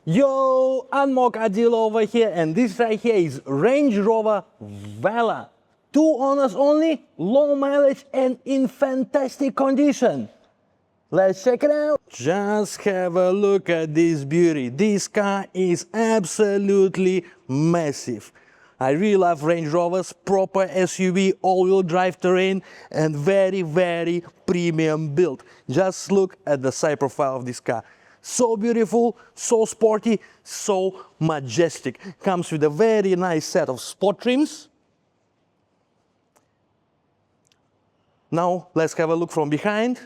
Yo, angmohcardealer over here, and this right here is Range Rover Velar. 2 owners only, low mileage and in fantastic condition. Let's check it out. Just have a look at this beauty. This car is absolutely massive. I really love Range Rovers, proper SUV, all-wheel drive terrain, and very premium build. Just look at the side profile of this car. So beautiful, so sporty, so majestic. Comes with a very nice set of sport trims. Now let's have a look from behind.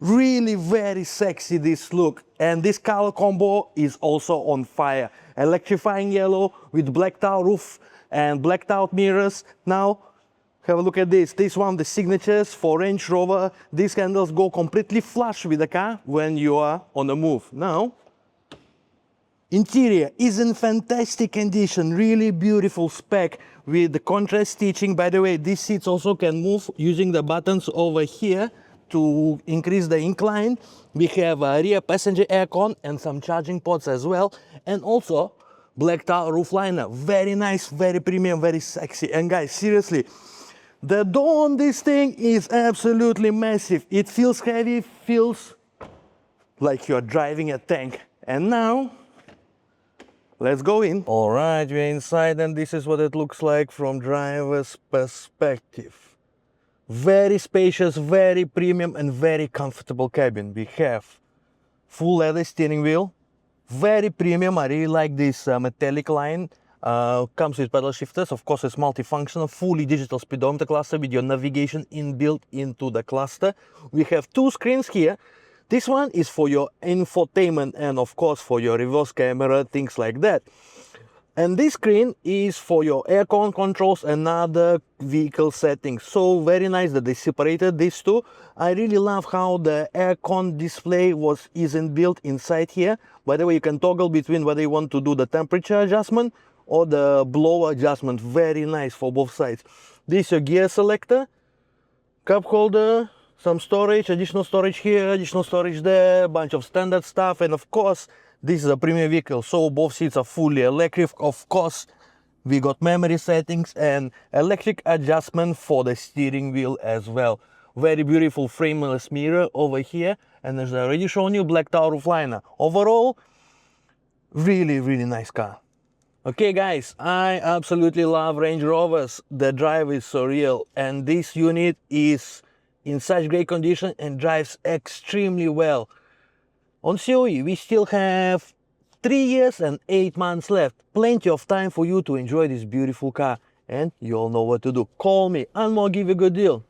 Really very sexy this look, and this color combo is also on fire. Electrifying yellow with blacked out roof and blacked out mirrors. Now have a look at this. This one of the signatures for Range Rover. These handles go completely flush with the car when you are on the move. Now, interior is in fantastic condition, really beautiful spec with the contrast stitching. By the way, these seats also can move using the buttons over here to increase the incline. We have a rear passenger aircon and some charging ports as well, and also blacked out roof liner. Very nice, very premium, very sexy. And guys, seriously, the door on this thing is absolutely massive. It feels heavy, feels like you're driving a tank. And now, let's go in. All right, we're inside, and this is what it looks like from driver's perspective. Very spacious, very premium, and very comfortable cabin. We have full leather steering wheel, very premium. I really like this metallic line. Comes with pedal shifters. Of course, it's multifunctional, fully digital speedometer cluster with your navigation inbuilt into the cluster. We have 2 screens here. This one is for your infotainment and of course for your reverse camera, things like that. And this screen is for your aircon controls and other vehicle settings. So very nice that they separated these two. I really love how the aircon display is inbuilt inside here. By the way, you can toggle between whether you want to do the temperature adjustment or the blow adjustment. Very nice for both sides. This is your gear selector, cup holder, some storage, additional storage here, additional storage there, bunch of standard stuff, and of course this is a premium vehicle, so both seats are fully electric. Of course, we got memory settings and electric adjustment for the steering wheel as well. Very beautiful frameless mirror over here, and as I already shown you, blacked out roof liner. Overall, really nice car. Okay guys, I absolutely love Range Rovers. The drive is so real, and this unit is in such great condition and drives extremely well. On COE, we still have 3 years and 8 months left. Plenty of time for you to enjoy this beautiful car. And you all know what to do. Call me, and I'll give you a good deal.